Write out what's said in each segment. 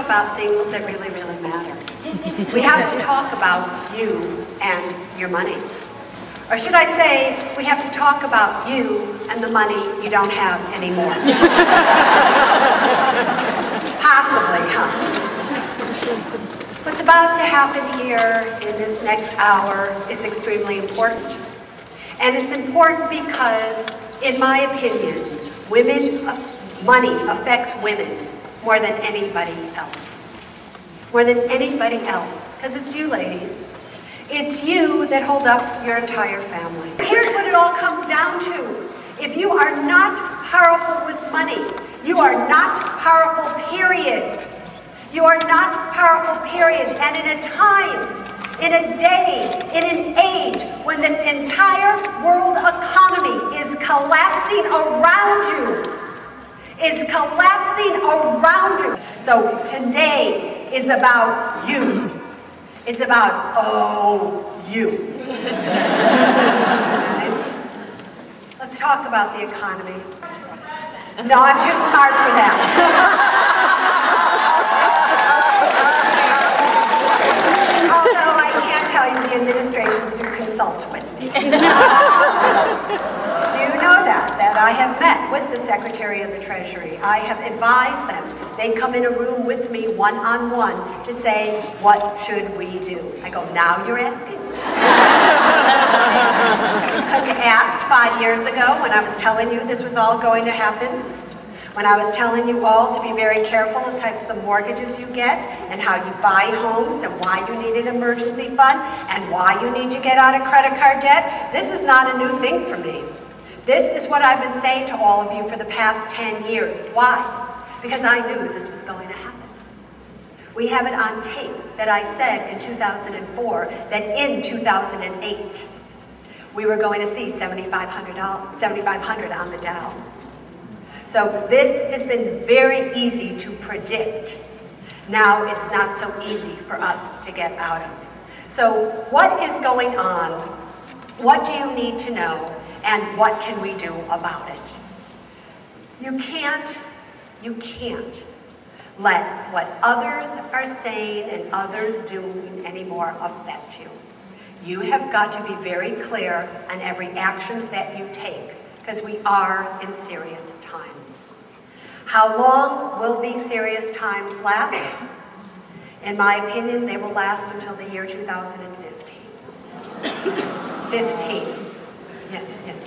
about things that really, really matter. We have to talk about you and your money. Or should I say, we have to talk about you and the money you don't have anymore. Possibly, huh? What's about to happen here in this next hour is extremely important. And it's important because, in my opinion, money affects women more than anybody else. More than anybody else. Because it's you, ladies. It's you that hold up your entire family. Here's what it all comes down to. If you are not powerful with money, you are not powerful, period. You are not powerful, period. And in a time, in a day, in an age when this entire world economy is collapsing around you, So today is about you. It's about, you. Let's talk about the economy. No, I'm too smart for that. Although I can't tell you the administrations do consult with me. Do you know that I have met with the Secretary of the Treasury? I have advised them. They come in a room with me one-on-one to say, what should we do? I go, now you're asking? Could you asked 5 years ago when I was telling you this was all going to happen? When I was telling you all to be very careful of the types of mortgages you get and how you buy homes and why you need an emergency fund and why you need to get out of credit card debt? This is not a new thing for me. This is what I've been saying to all of you for the past 10 years. Why? Because I knew this was going to happen. We have it on tape that I said in 2004 that in 2008 we were going to see $7,500 on the Dow. So this has been very easy to predict. Now it's not so easy for us to get out of. So what is going on? What do you need to know? And what can we do about it? You can't let what others are saying and others doing anymore affect you. You have got to be very clear on every action that you take, because we are in serious times. How long will these serious times last? In my opinion, they will last until the year 2015. 15. Yeah,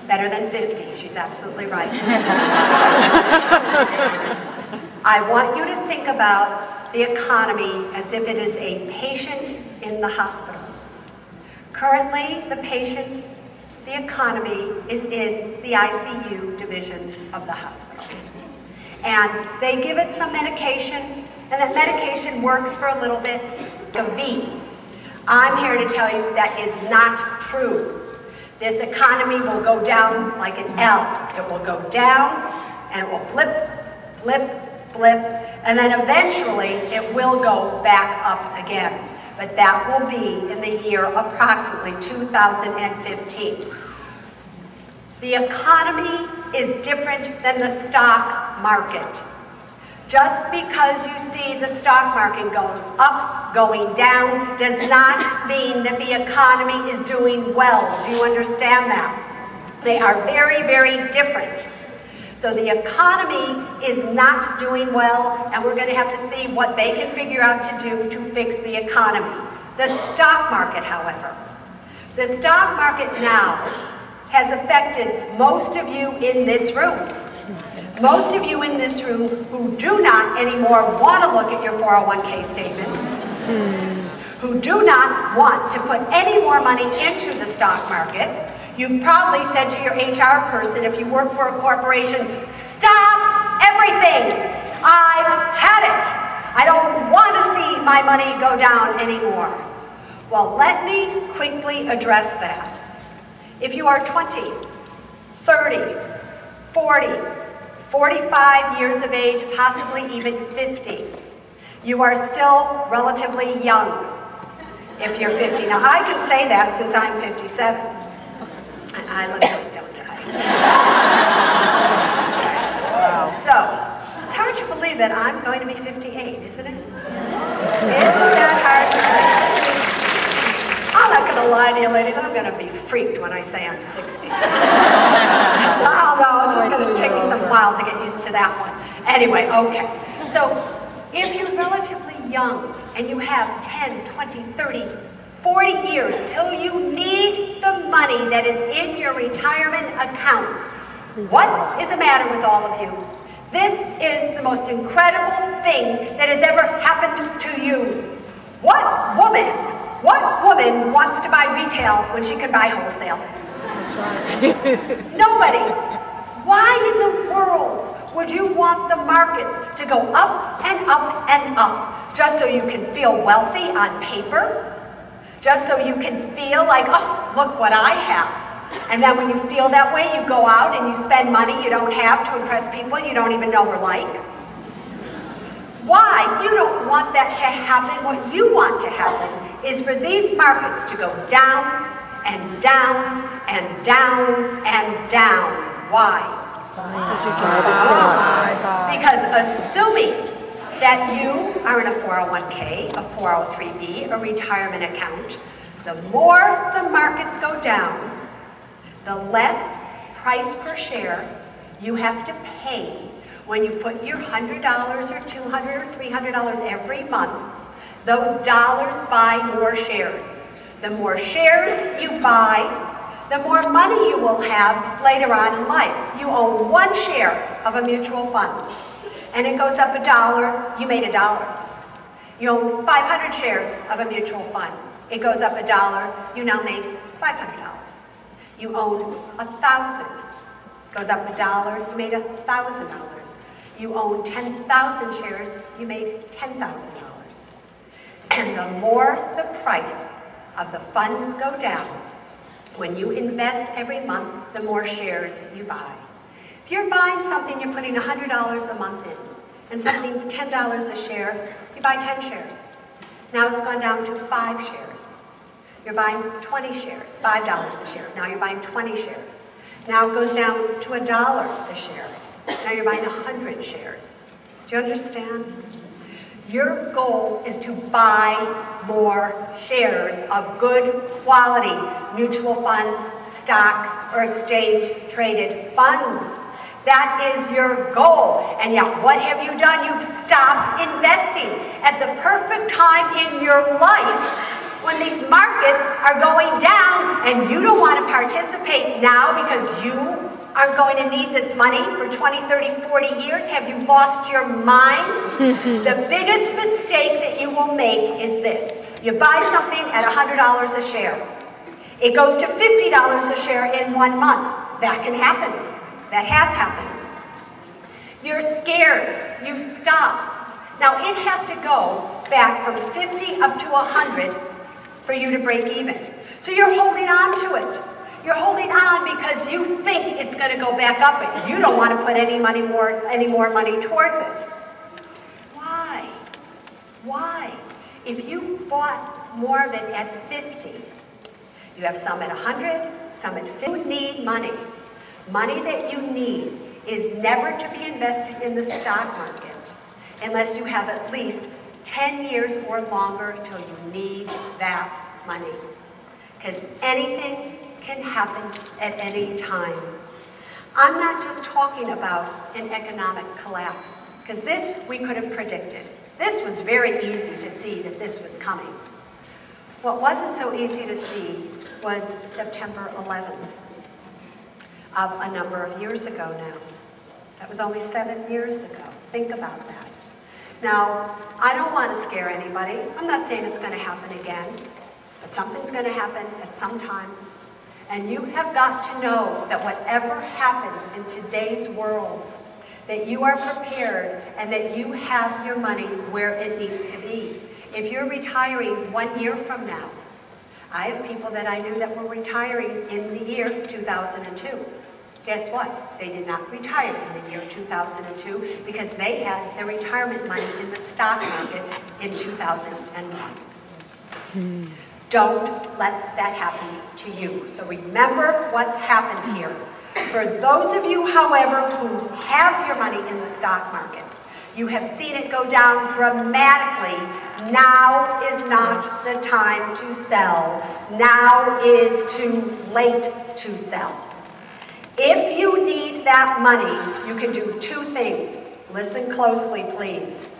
better than 50, she's absolutely right. I want you to think about the economy as if it is a patient in the hospital. Currently, the economy is in the ICU division of the hospital. And they give it some medication, and that medication works for a little bit, the V. I'm here to tell you that is not true. This economy will go down like an L. It will go down, and it will blip, blip, blip, and then eventually it will go back up again. But that will be in the year approximately 2015. The economy is different than the stock market. Just because you see the stock market going up, going down, does not mean that the economy is doing well. Do you understand that? They are very, very different. So the economy is not doing well, and we're going to have to see what they can figure out to do to fix the economy. The stock market, however, the stock market now has affected most of you in this room. Most of you in this room who do not anymore want to look at your 401k statements, who do not want to put any more money into the stock market. You've probably said to your HR person, if you work for a corporation, stop everything. I've had it. I don't want to see my money go down anymore. Well, let me quickly address that. If you are 20, 30, 40, 45 years of age, possibly even 50, you are still relatively young if you're 50. Now, I can say that since I'm 57. I look good, don't I? Wow. So, it's hard to believe that I'm going to be 58, isn't it? Isn't that hard to believe? I'm not going to lie to you, ladies. I'm going to be freaked when I say I'm 60. I don't know. It's just going to take me some while to get used to that one. Anyway, okay. So, if you're relatively young and you have 10, 20, 30, 40 years till you need the money that is in your retirement accounts, what is the matter with all of you? This is the most incredible thing that has ever happened to you. What woman wants to buy retail when she can buy wholesale? That's right. Nobody. Why in the world would you want the markets to go up and up and up just so you can feel wealthy on paper? Just so you can feel like, oh, look what I have. And then when you feel that way, you go out and you spend money you don't have to impress people you don't even know or like. Why? You don't want that to happen. What you want to happen is for these markets to go down and down and down and down. Why? Because assuming that you are in a 401k, a 403b, a retirement account, the more the markets go down, the less price per share you have to pay when you put your $100 or $200 or $300 every month. Those dollars buy more shares. The more shares you buy, the more money you will have later on in life. You own one share of a mutual fund, and it goes up $1, you made $1. You own 500 shares of a mutual fund. It goes up $1, you now made $500. You own 1,000, goes up $1, you made $1,000. You own 10,000 shares, you made $10,000. And the more the price of the funds go down, when you invest every month, the more shares you buy. If you're buying something, you're putting $100 a month in, and something's $10 a share, you buy 10 shares. Now it's gone down to 5 shares. You're buying 20 shares, $5 a share. Now you're buying 20 shares. Now it goes down to $1 a share. Now you're buying 100 shares. Do you understand? Your goal is to buy more shares of good quality mutual funds, stocks, or exchange-traded funds. That is your goal. And yet, what have you done? You've stopped investing at the perfect time in your life when these markets are going down and you don't want to participate now because you aren't going to need this money for 20, 30, 40 years. Have you lost your minds? The biggest mistake that you will make is this. You buy something at $100 a share. It goes to $50 a share in 1 month. That can happen. That has happened. You're scared. You stop. Now it has to go back from 50 up to 100 for you to break even. So you're holding on to it. You're holding on because you think it's going to go back up, but you don't want to put any more money towards it. Why? Why? If you bought more of it at 50, you have some at 100, some at 50. You need money. Money that you need is never to be invested in the stock market unless you have at least 10 years or longer till you need that money. Because anything can happen at any time. I'm not just talking about an economic collapse, because this we could have predicted. This was very easy to see that this was coming. What wasn't so easy to see was September 11th of a number of years ago now. That was only 7 years ago. Think about that. Now, I don't want to scare anybody. I'm not saying it's going to happen again, but something's going to happen at some time. And you have got to know that whatever happens in today's world, that you are prepared and that you have your money where it needs to be. If you're retiring 1 year from now, I have people that I knew that were retiring in the year 2002. Guess what? They did not retire in the year 2002 because they had their retirement money in the stock market in 2001. Don't let that happen to you. So remember what's happened here. For those of you, however, who have your money in the stock market, you have seen it go down dramatically. Now is not the time to sell. Now is too late to sell. If you need that money, you can do two things. Listen closely, please.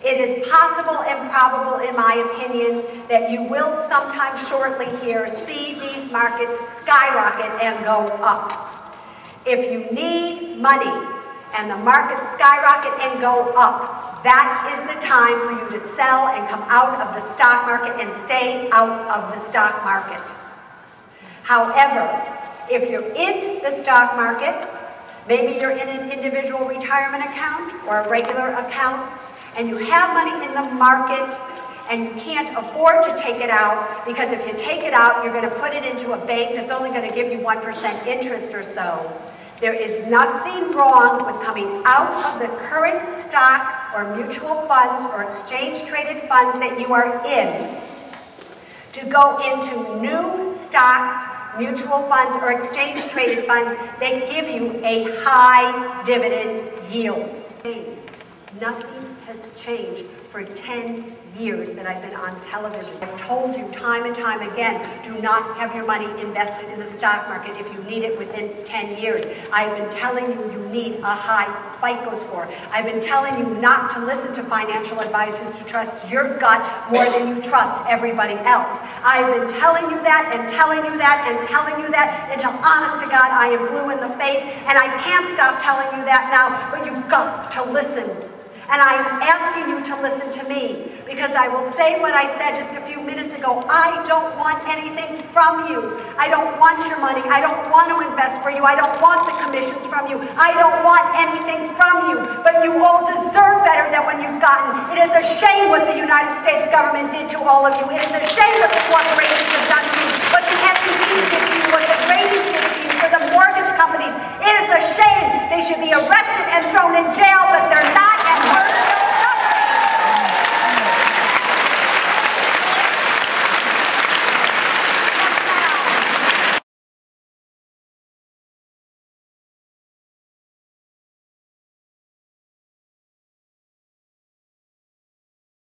It is possible and probable, in my opinion, that you will sometime shortly here see these markets skyrocket and go up. If you need money and the markets skyrocket and go up, that is the time for you to sell and come out of the stock market and stay out of the stock market. However, if you're in the stock market, maybe you're in an individual retirement account or a regular account, and you have money in the market and you can't afford to take it out, because if you take it out, you're going to put it into a bank that's only going to give you 1% interest or so. There is nothing wrong with coming out of the current stocks or mutual funds or exchange-traded funds that you are in to go into new stocks, mutual funds, or exchange-traded funds that give you a high dividend yield. Nothing has changed for 10 years that I've been on television. I've told you time and time again, do not have your money invested in the stock market if you need it within 10 years. I've been telling you you need a high FICO score. I've been telling you not to listen to financial advisors who trust your gut more than you trust everybody else. I've been telling you that and telling you that and telling you that until, honest to God, I am blue in the face, and I can't stop telling you that now, but you've got to listen. And I'm asking you to listen to me, because I will say what I said just a few minutes ago. I don't want anything from you. I don't want your money. I don't want to invest for you. I don't want the commissions from you. I don't want anything from you. But you all deserve better than what you've gotten. It is a shame what the United States government did to all of you. It is a shame what the corporations have done to you.